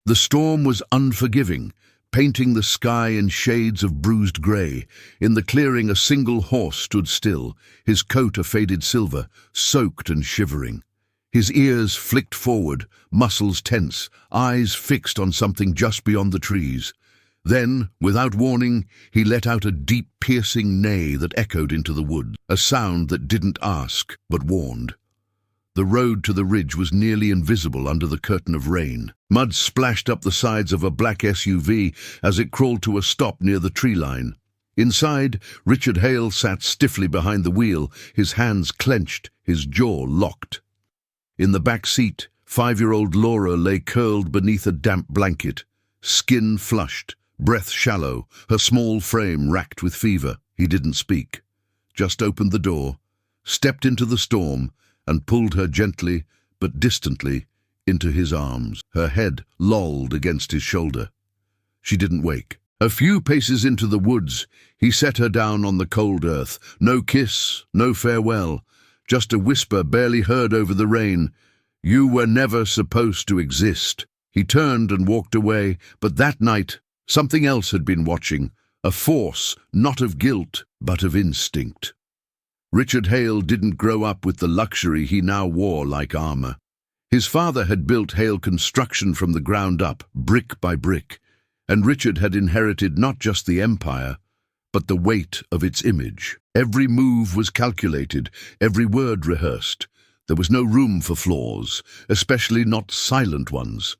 The storm was unforgiving, painting the sky in shades of bruised grey. In the clearing, a single horse stood still, his coat a faded silver, soaked and shivering. His ears flicked forward, muscles tense, eyes fixed on something just beyond the trees. Then, without warning, he let out a deep, piercing neigh that echoed into the woods, a sound that didn't ask, but warned. The road to the ridge was nearly invisible under the curtain of rain. Mud splashed up the sides of a black SUV as it crawled to a stop near the tree line. Inside, Richard Hale sat stiffly behind the wheel, his hands clenched, his jaw locked. In the back seat, 5-year-old Laura lay curled beneath a damp blanket, skin flushed, breath shallow, her small frame racked with fever. He didn't speak, just opened the door, stepped into the storm, and pulled her gently, but distantly, into his arms. Her head lolled against his shoulder. She didn't wake. A few paces into the woods, he set her down on the cold earth. No kiss, no farewell, just a whisper barely heard over the rain. "You were never supposed to exist." He turned and walked away, but that night, something else had been watching, a force not of guilt, but of instinct. Richard Hale didn't grow up with the luxury he now wore like armor. His father had built Hale Construction from the ground up, brick by brick, and Richard had inherited not just the empire, but the weight of its image. Every move was calculated, every word rehearsed. There was no room for flaws, especially not silent ones.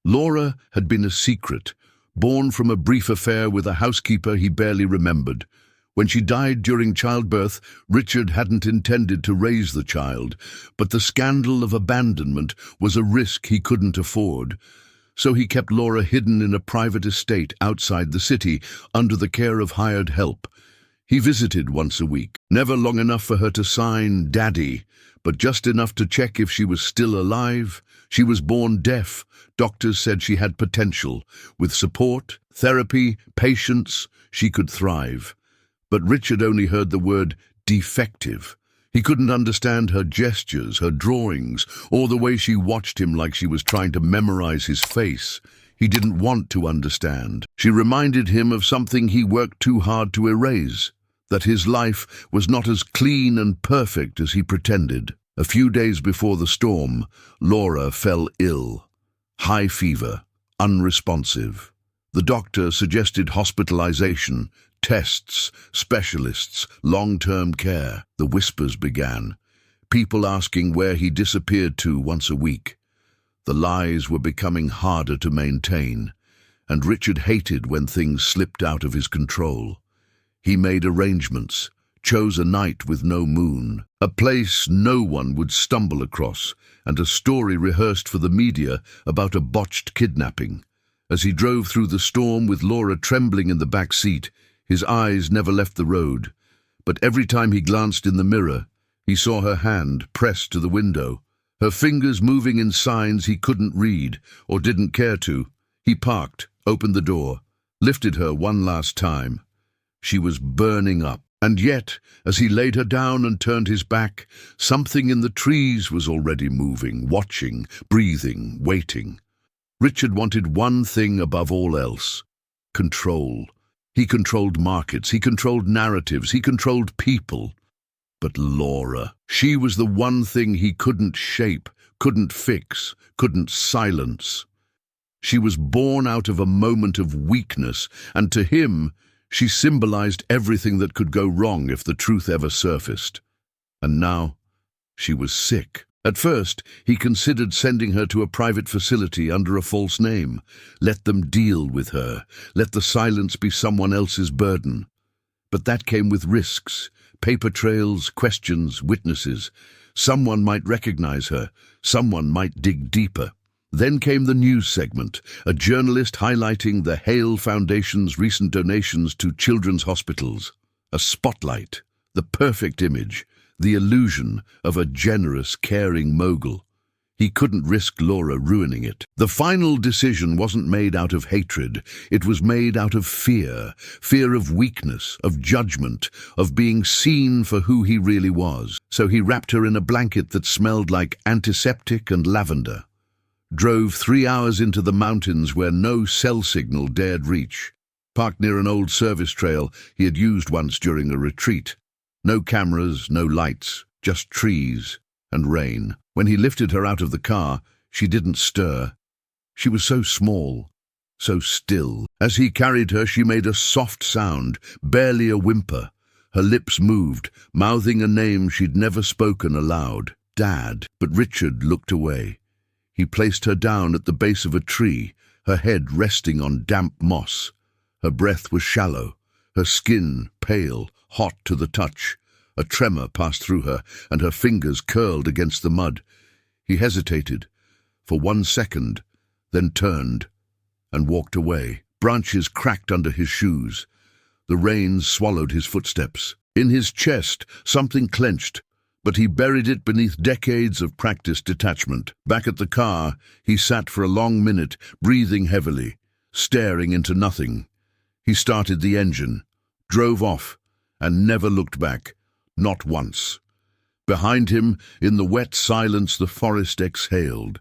Laura had been a secret, born from a brief affair with a housekeeper he barely remembered. When she died during childbirth, Richard hadn't intended to raise the child, but the scandal of abandonment was a risk he couldn't afford. So he kept Laura hidden in a private estate outside the city, under the care of hired help. He visited once a week, never long enough for her to sign Daddy, but just enough to check if she was still alive. She was born deaf. Doctors said she had potential. With support, therapy, patience, she could thrive. But Richard only heard the word defective. He couldn't understand her gestures, her drawings, or the way she watched him like she was trying to memorize his face. He didn't want to understand. She reminded him of something he worked too hard to erase, that his life was not as clean and perfect as he pretended. A few days before the storm, Laura fell ill. High fever, unresponsive. The doctor suggested hospitalization, tests, specialists, long-term care. The whispers began, people asking where he disappeared to once a week. The lies were becoming harder to maintain, and Richard hated when things slipped out of his control. He made arrangements, chose a night with no moon, a place no one would stumble across, and a story rehearsed for the media about a botched kidnapping. As he drove through the storm with Laura trembling in the back seat, his eyes never left the road, but every time he glanced in the mirror, he saw her hand pressed to the window, her fingers moving in signs he couldn't read or didn't care to. He parked, opened the door, lifted her one last time. She was burning up, and yet, as he laid her down and turned his back, something in the trees was already moving, watching, breathing, waiting. Richard wanted one thing above all else: control. He controlled markets, he controlled narratives, he controlled people. But Laura, she was the one thing he couldn't shape, couldn't fix, couldn't silence. She was born out of a moment of weakness, and to him, she symbolized everything that could go wrong if the truth ever surfaced. And now, she was sick. At first, he considered sending her to a private facility under a false name. Let them deal with her. Let the silence be someone else's burden. But that came with risks. Paper trails, questions, witnesses. Someone might recognize her. Someone might dig deeper. Then came the news segment, a journalist highlighting the Hale Foundation's recent donations to children's hospitals. A spotlight, the perfect image, the illusion of a generous, caring mogul. He couldn't risk Laura ruining it. The final decision wasn't made out of hatred. It was made out of fear. Fear of weakness, of judgment, of being seen for who he really was. So he wrapped her in a blanket that smelled like antiseptic and lavender. drove 3 hours into the mountains where no cell signal dared reach. Parked near an old service trail he had used once during a retreat. No cameras, no lights, just trees and rain. When he lifted her out of the car, she didn't stir. She was so small, so still. As he carried her, she made a soft sound, barely a whimper. Her lips moved, mouthing a name she'd never spoken aloud. Dad. But Richard looked away. He placed her down at the base of a tree, her head resting on damp moss. Her breath was shallow, her skin pale, hot to the touch. A tremor passed through her, and her fingers curled against the mud. He hesitated for 1 second, then turned and walked away. Branches cracked under his shoes. The rain swallowed his footsteps. In his chest, something clenched, but he buried it beneath decades of practiced detachment. Back at the car, he sat for a long minute, breathing heavily, staring into nothing. He started the engine, drove off, and never looked back, not once. Behind him, in the wet silence, the forest exhaled.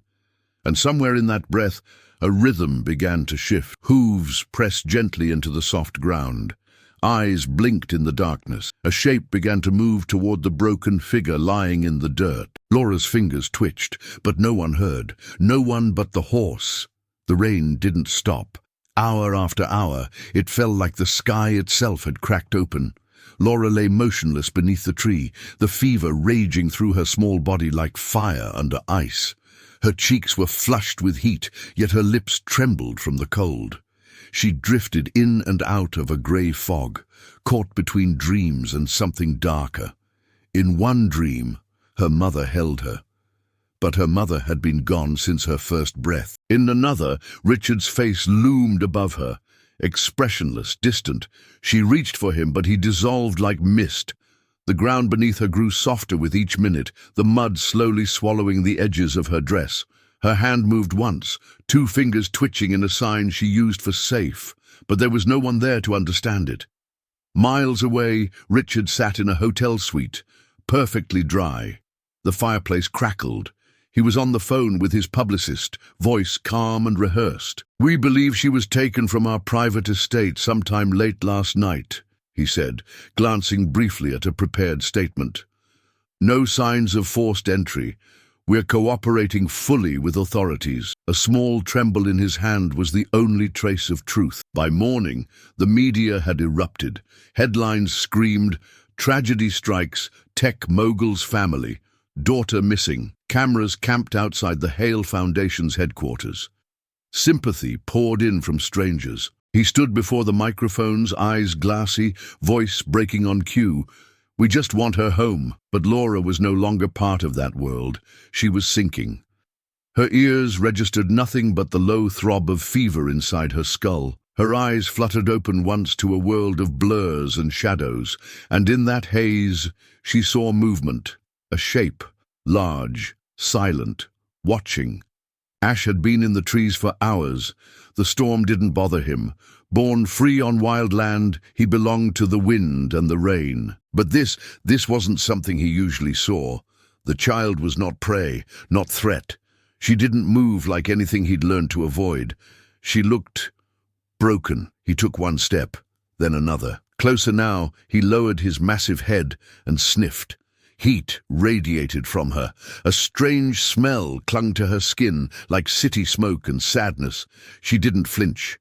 And somewhere in that breath, a rhythm began to shift. Hooves pressed gently into the soft ground. Eyes blinked in the darkness. A shape began to move toward the broken figure lying in the dirt. Laura's fingers twitched, but no one heard. No one but the horse. The rain didn't stop. Hour after hour, it felt like the sky itself had cracked open. Laura lay motionless beneath the tree, the fever raging through her small body like fire under ice. Her cheeks were flushed with heat, yet her lips trembled from the cold. She drifted in and out of a grey fog, caught between dreams and something darker. In one dream, her mother held her. But her mother had been gone since her first breath. In another, Richard's face loomed above her, expressionless, distant. She reached for him, but he dissolved like mist. The ground beneath her grew softer with each minute, the mud slowly swallowing the edges of her dress. Her hand moved once, 2 fingers twitching in a sign she used for safe, but there was no one there to understand it. Miles away, Richard sat in a hotel suite, perfectly dry. The fireplace crackled. He was on the phone with his publicist, voice calm and rehearsed. "We believe she was taken from our private estate sometime late last night," he said, glancing briefly at a prepared statement. "No signs of forced entry. We're cooperating fully with authorities." A small tremble in his hand was the only trace of truth. By morning, the media had erupted. Headlines screamed, "Tragedy strikes, tech mogul's family, daughter missing." Cameras camped outside the Hale Foundation's headquarters. Sympathy poured in from strangers. He stood before the microphones, eyes glassy, voice breaking on cue. "We just want her home." But Laura was no longer part of that world. She was sinking. Her ears registered nothing but the low throb of fever inside her skull. Her eyes fluttered open once to a world of blurs and shadows, and in that haze she saw movement, a shape, large, silent, watching. Ash had been in the trees for hours. The storm didn't bother him. Born free on wild land, he belonged to the wind and the rain. But this wasn't something he usually saw. The child was not prey, not threat. She didn't move like anything he'd learned to avoid. She looked broken. He took 1 step, then another. Closer now, he lowered his massive head and sniffed. Heat radiated from her. A strange smell clung to her skin, like city smoke and sadness. She didn't flinch.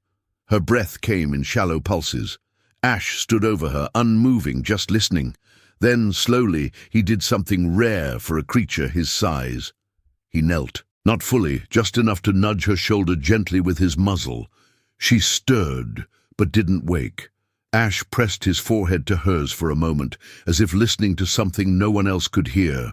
Her breath came in shallow pulses. Ash stood over her, unmoving, just listening. Then, slowly, he did something rare for a creature his size. He knelt. Not fully, just enough to nudge her shoulder gently with his muzzle. She stirred, but didn't wake. Ash pressed his forehead to hers for a moment, as if listening to something no one else could hear.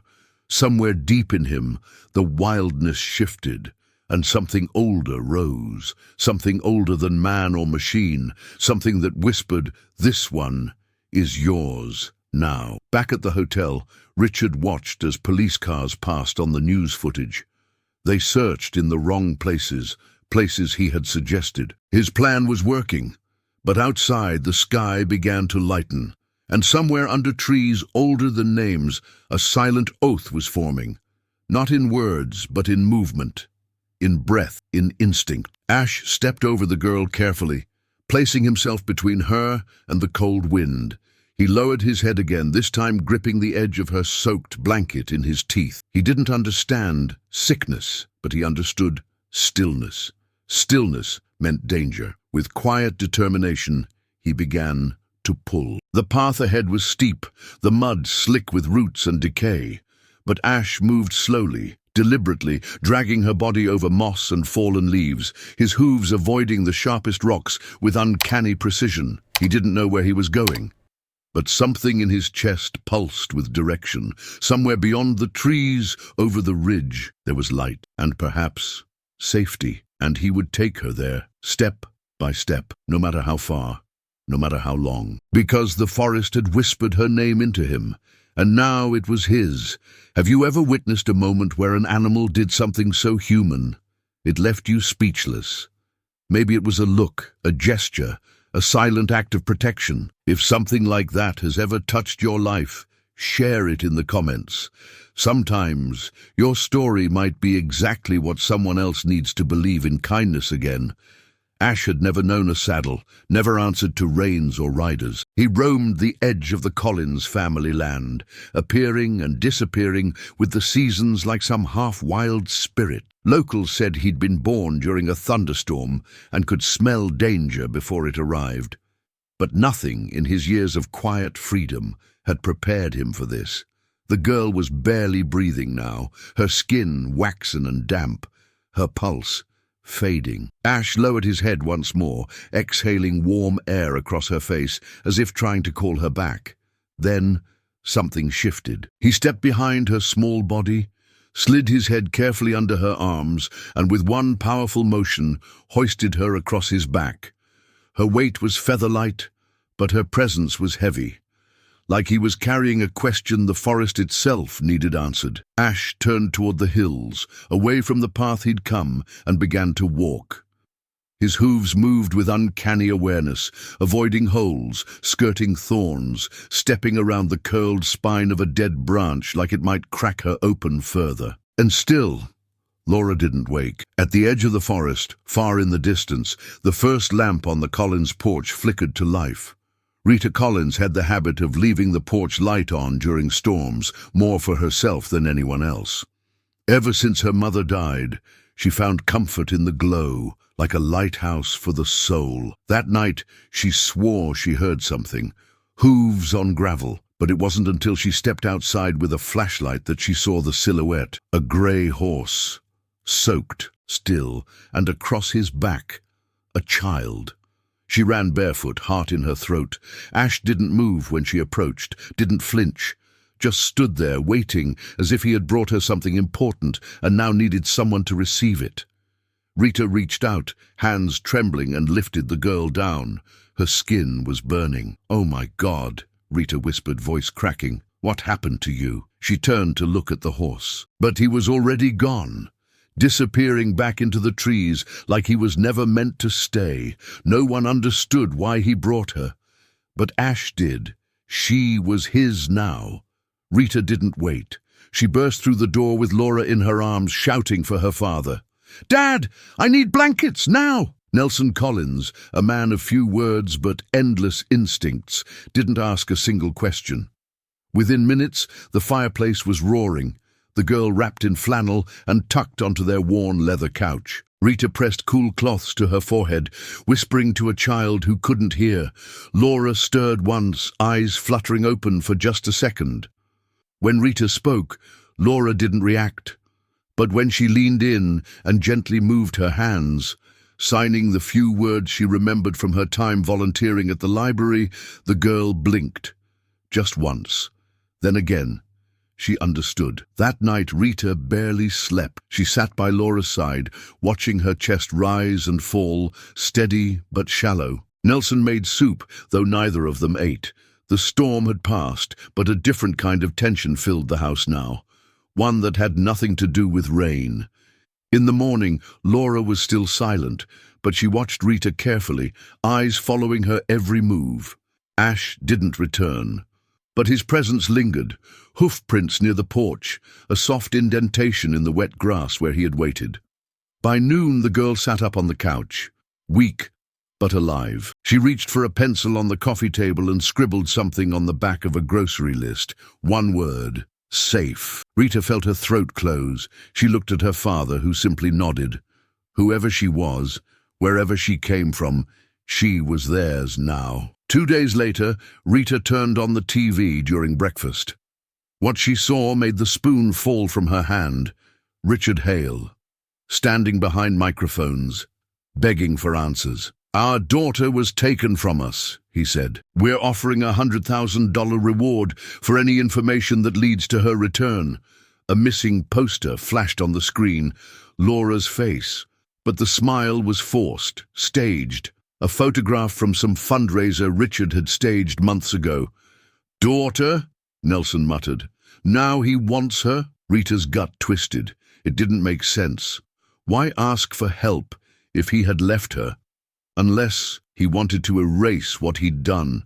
Somewhere deep in him, the wildness shifted, and something older rose, something older than man or machine, something that whispered, "This one is yours now." Back at the hotel, Richard watched as police cars passed on the news footage. They searched in the wrong places, places he had suggested. His plan was working. But outside, the sky began to lighten, and somewhere under trees older than names, a silent oath was forming, not in words, but in movement. in breath, in instinct. Ash stepped over the girl carefully, placing himself between her and the cold wind. He lowered his head again, this time gripping the edge of her soaked blanket in his teeth. He didn't understand sickness, but he understood stillness. Stillness meant danger. With quiet determination, he began to pull. The path ahead was steep, the mud slick with roots and decay. But Ash moved slowly, deliberately, dragging her body over moss and fallen leaves, his hooves avoiding the sharpest rocks with uncanny precision. He didn't know where he was going, but something in his chest pulsed with direction. Somewhere beyond the trees, over the ridge, there was light, and perhaps safety. And he would take her there, step by step, no matter how far, no matter how long. Because the forest had whispered her name into him, and now it was his. Have you ever witnessed a moment where an animal did something so human it left you speechless? Maybe it was a look, a gesture, a silent act of protection. If something like that has ever touched your life, share it in the comments. Sometimes your story might be exactly what someone else needs to believe in kindness again. Ash had never known a saddle, never answered to reins or riders. He roamed the edge of the Collins family land, appearing and disappearing with the seasons like some half-wild spirit. Locals said he'd been born during a thunderstorm and could smell danger before it arrived. But nothing in his years of quiet freedom had prepared him for this. The girl was barely breathing now, her skin waxen and damp, her pulse fading. Ash lowered his head once more, exhaling warm air across her face, as if trying to call her back. Then something shifted. He stepped behind her small body, slid his head carefully under her arms, and with one powerful motion hoisted her across his back. Her weight was feather-light, but her presence was heavy. Like he was carrying a question the forest itself needed answered. Ash turned toward the hills, away from the path he'd come, and began to walk. His hooves moved with uncanny awareness, avoiding holes, skirting thorns, stepping around the curled spine of a dead branch like it might crack her open further. And still, Laura didn't wake. At the edge of the forest, far in the distance, the first lamp on the Collins porch flickered to life. Rita Collins had the habit of leaving the porch light on during storms, more for herself than anyone else. Ever since her mother died, she found comfort in the glow, like a lighthouse for the soul. That night, she swore she heard something, hooves on gravel, but it wasn't until she stepped outside with a flashlight that she saw the silhouette, a grey horse, soaked, still, and across his back, a child. She ran barefoot, heart in her throat. Ash didn't move when she approached, didn't flinch, just stood there waiting as if he had brought her something important and now needed someone to receive it. Rita reached out, hands trembling, and lifted the girl down. Her skin was burning. "Oh my God," Rita whispered, voice cracking. "What happened to you?" She turned to look at the horse. But he was already gone, disappearing back into the trees like he was never meant to stay. No one understood why he brought her. But Ash did. She was his now. Rita didn't wait. She burst through the door with Laura in her arms, shouting for her father. "Dad, I need blankets, now!" Nelson Collins, a man of few words but endless instincts, didn't ask a single question. Within minutes, the fireplace was roaring, the girl wrapped in flannel and tucked onto their worn leather couch. Rita pressed cool cloths to her forehead, whispering to a child who couldn't hear. Laura stirred once, eyes fluttering open for just a second. When Rita spoke, Laura didn't react. But when she leaned in and gently moved her hands, signing the few words she remembered from her time volunteering at the library, the girl blinked. Just once. Then again. She understood. That night Rita barely slept. She sat by Laura's side, watching her chest rise and fall, steady but shallow. Nelson made soup, though neither of them ate. The storm had passed, but a different kind of tension filled the house now, one that had nothing to do with rain. In the morning, Laura was still silent, but she watched Rita carefully, eyes following her every move. Ash didn't return. But his presence lingered, hoof prints near the porch, a soft indentation in the wet grass where he had waited. By noon, the girl sat up on the couch, weak but alive. She reached for a pencil on the coffee table and scribbled something on the back of a grocery list. One word: safe. Rita felt her throat close. She looked at her father, who simply nodded. Whoever she was, wherever she came from, she was theirs now. 2 days later, Rita turned on the TV during breakfast. What she saw made the spoon fall from her hand. Richard Hale, standing behind microphones, begging for answers. "Our daughter was taken from us," he said. "We're offering a $100,000 reward for any information that leads to her return." A missing poster flashed on the screen, Laura's face. But the smile was forced, staged. A photograph from some fundraiser Richard had staged months ago. "Daughter?" Nelson muttered. "Now he wants her?" Rita's gut twisted. It didn't make sense. Why ask for help if he had left her? Unless he wanted to erase what he'd done.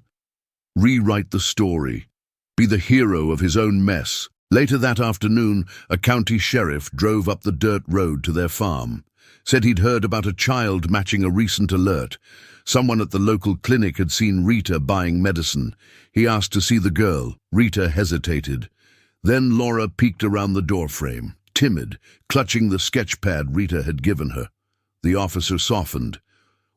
Rewrite the story. Be the hero of his own mess. Later that afternoon, a county sheriff drove up the dirt road to their farm. Said he'd heard about a child matching a recent alert. Someone at the local clinic had seen Rita buying medicine. He asked to see the girl. Rita hesitated. Then Laura peeked around the doorframe, timid, clutching the sketch pad Rita had given her. The officer softened.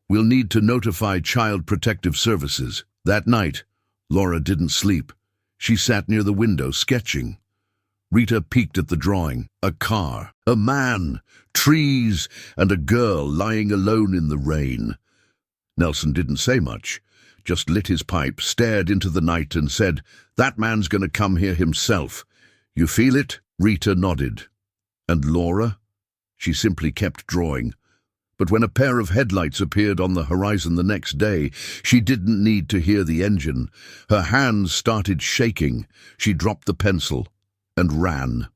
"We'll need to notify Child Protective Services." That night, Laura didn't sleep. She sat near the window, sketching. Rita peeked at the drawing. A car, a man, trees, and a girl lying alone in the rain. Nelson didn't say much, just lit his pipe, stared into the night and said, "That man's going to come here himself. You feel it?" Rita nodded. And Laura? She simply kept drawing. But when a pair of headlights appeared on the horizon the next day, she didn't need to hear the engine. Her hands started shaking. She dropped the pencil and ran.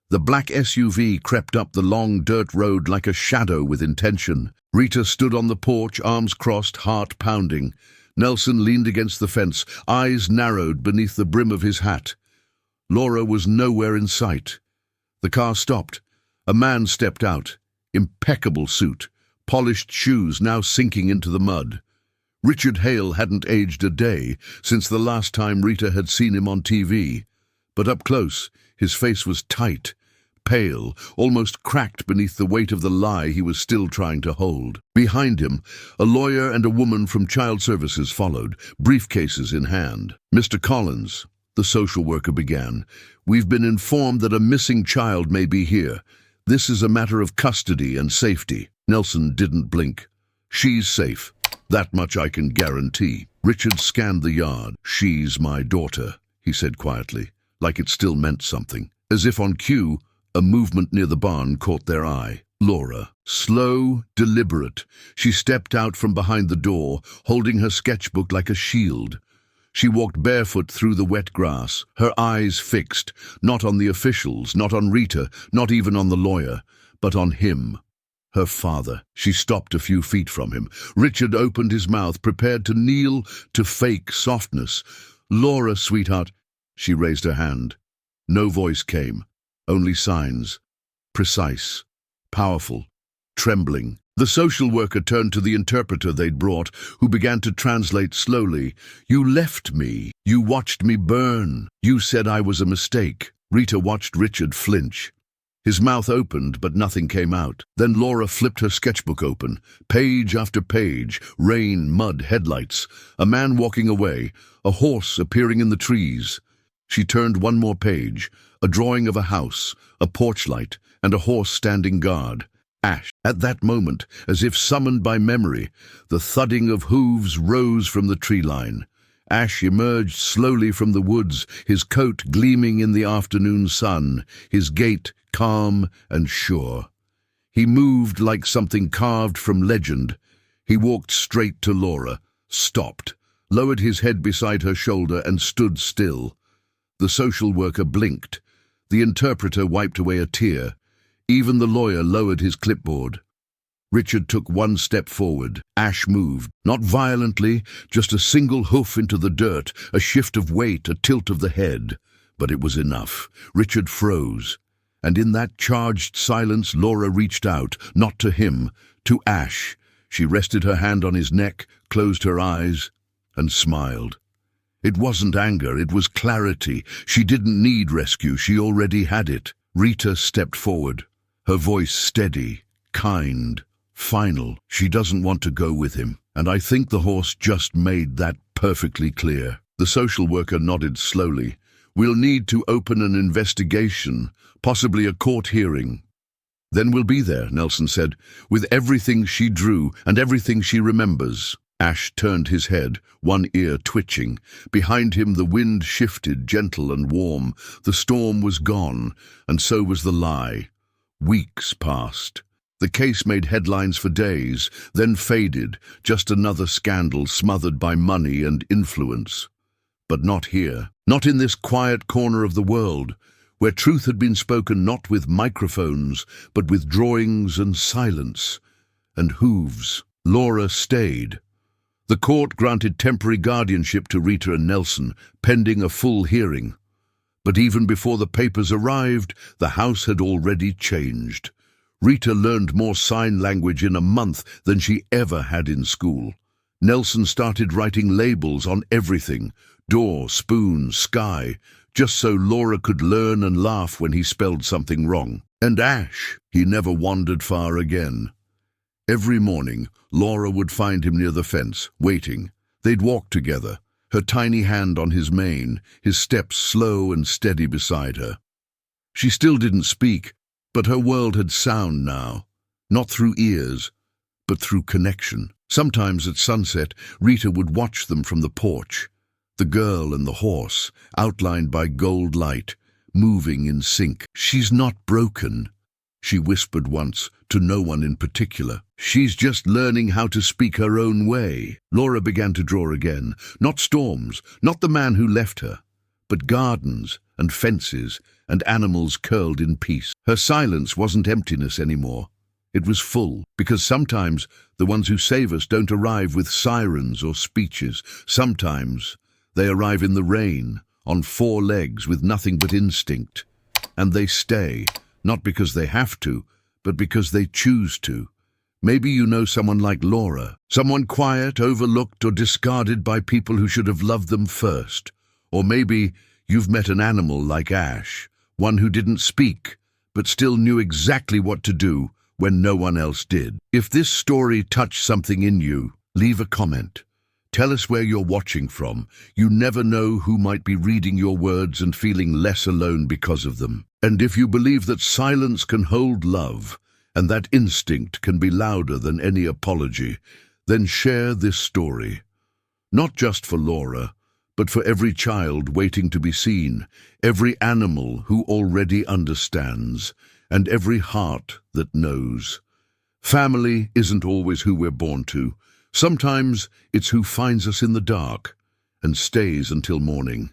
The black SUV crept up the long dirt road like a shadow with intention. Rita stood on the porch, arms crossed, heart pounding. Nelson leaned against the fence, eyes narrowed beneath the brim of his hat. Laura was nowhere in sight. The car stopped. A man stepped out. Impeccable suit. Polished shoes now sinking into the mud. Richard Hale hadn't aged a day since the last time Rita had seen him on TV. But up close, his face was tight, pale, almost cracked beneath the weight of the lie he was still trying to hold. Behind him, a lawyer and a woman from Child Services followed, briefcases in hand. "Mr. Collins," the social worker began, "we've been informed that a missing child may be here. This is a matter of custody and safety." Nelson didn't blink. "She's safe. That much I can guarantee." Richard scanned the yard. "She's my daughter," he said quietly, like it still meant something. As if on cue, a movement near the barn caught their eye. Laura, slow, deliberate. She stepped out from behind the door, holding her sketchbook like a shield. She walked barefoot through the wet grass, her eyes fixed, not on the officials, not on Rita, not even on the lawyer, but on him. Her father. She stopped a few feet from him. Richard opened his mouth, prepared to kneel, to fake softness. "Laura, sweetheart." She raised her hand. No voice came, only signs. Precise, powerful, trembling. The social worker turned to the interpreter they'd brought, who began to translate slowly. "You left me. You watched me burn. You said I was a mistake." Rita watched Richard flinch. His mouth opened, but nothing came out. Then Laura flipped her sketchbook open. Page after page, rain, mud, headlights. A man walking away, a horse appearing in the trees. She turned one more page, a drawing of a house, a porch light, and a horse standing guard. Ash. At that moment, as if summoned by memory, the thudding of hooves rose from the tree line. Ash emerged slowly from the woods, his coat gleaming in the afternoon sun, his gait calm and sure. He moved like something carved from legend. He walked straight to Laura, stopped, lowered his head beside her shoulder and stood still. The social worker blinked. The interpreter wiped away a tear. Even the lawyer lowered his clipboard. Richard took one step forward. Ash moved, not violently, just a single hoof into the dirt, a shift of weight, a tilt of the head. But it was enough. Richard froze. And in that charged silence, Laura reached out, not to him, to Ash. She rested her hand on his neck, closed her eyes, and smiled. It wasn't anger, it was clarity. She didn't need rescue, she already had it. Rita stepped forward, her voice steady, kind, final. She doesn't want to go with him, and I think the horse just made that perfectly clear. The social worker nodded slowly. We'll need to open an investigation, possibly a court hearing. Then we'll be there, Nelson said, with everything she drew and everything she remembers. Ash turned his head, one ear twitching. Behind him the wind shifted, gentle and warm. The storm was gone, and so was the lie. Weeks passed. The case made headlines for days, then faded, just another scandal smothered by money and influence. But not here, not in this quiet corner of the world, where truth had been spoken not with microphones, but with drawings and silence, and hooves. Laura stayed. The court granted temporary guardianship to Rita and Nelson, pending a full hearing. But even before the papers arrived, the house had already changed. Rita learned more sign language in a month than she ever had in school. Nelson started writing labels on everything, door, spoon, sky, just so Laura could learn and laugh when he spelled something wrong. And Ash, he never wandered far again. Every morning, Laura would find him near the fence, waiting. They'd walk together, her tiny hand on his mane, his steps slow and steady beside her. She still didn't speak, but her world had sound now, not through ears, but through connection. Sometimes at sunset, Rita would watch them from the porch, the girl and the horse, outlined by gold light, moving in sync. "She's not broken," she whispered once, to no one in particular. "She's just learning how to speak her own way." Laura began to draw again, not storms, not the man who left her, but gardens and fences and animals curled in peace. Her silence wasn't emptiness anymore. It was full, because sometimes the ones who save us don't arrive with sirens or speeches. Sometimes they arrive in the rain, on four legs with nothing but instinct. And they stay, not because they have to, but because they choose to. Maybe you know someone like Laura, someone quiet, overlooked or discarded by people who should have loved them first. Or maybe you've met an animal like Ash, one who didn't speak, but still knew exactly what to do when no one else did. If this story touched something in you, leave a comment. Tell us where you're watching from. You never know who might be reading your words and feeling less alone because of them. And if you believe that silence can hold love, and that instinct can be louder than any apology, then share this story. Not just for Laura, but for every child waiting to be seen, every animal who already understands, and every heart that knows. Family isn't always who we're born to. Sometimes it's who finds us in the dark and stays until morning.